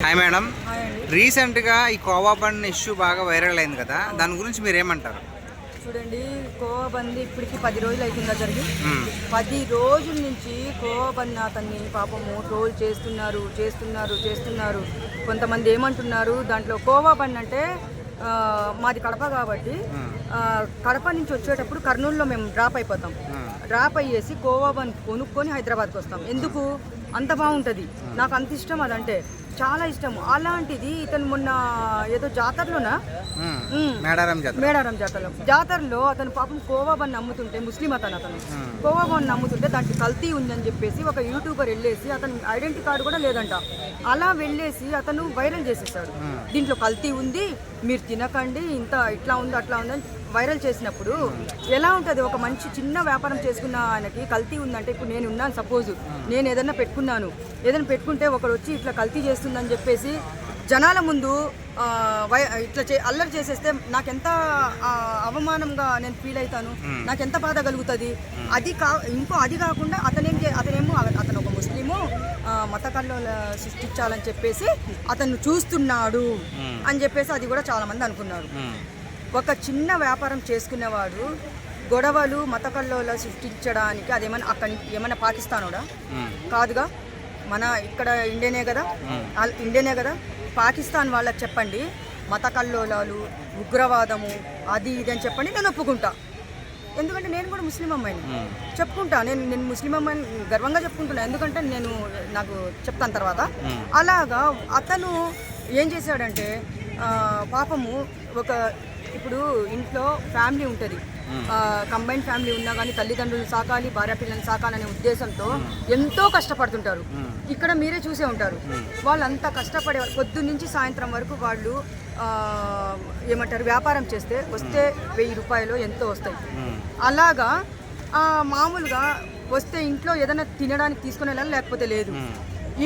Hi madam. Hi అండి. రీసెంట్గా ఈ కోవా బన్ ఇష్యూ బాగా వైరల్ అయింది కదా, దాని గురించి మీరు ఏమంటారు? చూడండి, కోవా బంద్ ఇప్పటికి 10 రోజులు అవుతుందా జరిగి. 10 రోజుల నుంచి కోవా బంద్ అతన్ని పాపము ట్రోల్ చేస్తున్నారు. కొంతమంది ఏమంటున్నారు, దాంట్లో కోవా బంద్ అంటే మాది కడప కాబట్టి కడప నుంచి వచ్చేటప్పుడు కర్నూలులో మేము డ్రాప్ అయ్యేసి కోవా బంద్ కొనుక్కొని హైదరాబాద్కి వస్తాం. ఎందుకు? అంత బాగుంటుంది, నాకు అంత ఇష్టం, అదంటే చాలా ఇష్టం. అలాంటిది ఇతను మొన్న ఏదో జాతరలోనా మేడారం జాతరలో అతను పాపం కోవా బన్ అమ్ముతుంటే, ముస్లిం అతను కోవా బన్ అమ్ముతుంటే దాంట్లో కల్తీ ఉందని చెప్పేసి ఒక యూట్యూబర్ వెళ్ళేసి, అతను ఐడెంటిటీ కార్డు కూడా లేదంట, అలా వెళ్ళేసి అతను వైరల్ చేసేసాడు. దీంట్లో కల్తీ ఉంది, మీరు తినకండి, ఇట్లా ఉంది అట్లా ఉందని వైరల్ చేసినప్పుడు ఎలా ఉంటుంది? ఒక మంచి చిన్న వ్యాపారం చేసుకున్న ఆయనకి కల్తీ ఉందంటే, ఇప్పుడు నేను ఉన్నాను, సపోజ్ నేను ఏదైనా పెట్టుకుంటే ఒకడు వచ్చి ఇట్లా కల్తీ చేస్తుందని చెప్పేసి జనాల ముందు ఇట్లా అల్లరి చేసేస్తే నాకెంత అవమానంగా నేను ఫీల్ అవుతాను, నాకెంత బాధ కలుగుతుంది. అది కాకుండా అతనేమో అతను ఒక ముస్లిము, మత కల్లోల సృష్టించాలని చెప్పేసి అతను చూస్తున్నాడు అని చెప్పేసి అది కూడా చాలామంది అనుకున్నారు. ఒక చిన్న వ్యాపారం చేసుకునేవాడు గొడవలు మత కల్లోల సృష్టించడానికి ఏమైనా పాకిస్తానోడా? కాదుగా, మన ఇక్కడ ఇండియానే కదా. పాకిస్తాన్ వాళ్ళకి చెప్పండి మత కల్లోలాలు, ఉగ్రవాదము, అది ఇది అని చెప్పండి, నేను ఒప్పుకుంటా. ఎందుకంటే నేను కూడా ముస్లిం అమ్మాయిని చెప్పుకుంటా, నేను ముస్లిం అమ్మాయిని గర్వంగా చెప్పుకుంటున్నా, ఎందుకంటే నాకు చెప్తాను తర్వాత. అలాగా అతను ఏం చేశాడంటే, పాపము ఇప్పుడు ఇంట్లో ఫ్యామిలీ ఉంటుంది, కంబైన్ ఫ్యామిలీ ఉన్నా కానీ తల్లిదండ్రులు సాకాలి, భార్య పిల్లల్ని సాకాలనే ఉద్దేశంతో ఎంతో కష్టపడుతుంటారు. ఇక్కడ మీరే చూసే ఉంటారు, వాళ్ళంతా కష్టపడే పొద్దున్నుంచి సాయంత్రం వరకు వాళ్ళు వ్యాపారం చేస్తే వస్తే 1000 రూపాయలు ఎంతో వస్తాయి. అలాగా మామూలుగా వస్తే ఇంట్లో ఏదైనా తినడానికి తీసుకుని వెళ్ళాలి, లేకపోతే లేదు.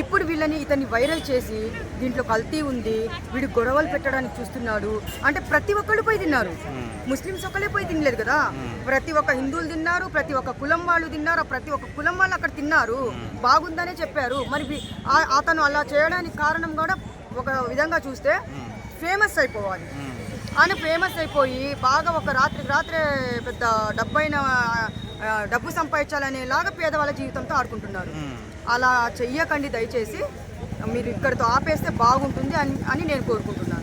ఇప్పుడు ఇతన్ని వైరల్ చేసి దీంట్లో కల్తీ ఉంది, వీడు గొడవలు పెట్టడానికి చూస్తున్నాడు అంటే ప్రతి ఒక్కళ్ళు పోయి తిన్నారు. ముస్లిమ్స్ ఒక్కళ్ళే పోయి తినలేదు కదా, ప్రతి ఒక్క హిందువులు తిన్నారు, ప్రతి ఒక్క కులం వాళ్ళు తిన్నారు, ప్రతి ఒక్క కులం వాళ్ళు అక్కడ తిన్నారు, బాగుందనే చెప్పారు. మరి అతను అలా చేయడానికి కారణం కూడా ఒక విధంగా చూస్తే ఫేమస్ అయిపోవాలి అని ఫేమస్ అయిపోయి బాగా ఒక రాత్రే పెద్ద డబ్బు సంపాదించాలనేలాగా పేదవాళ్ళ జీవితంతో ఆడుకుంటున్నారు. అలా చెయ్యకండి దయచేసి, మీరు ఇక్కడితో ఆపేస్తే బాగుంటుంది అని నేను కోరుకుంటున్నాను.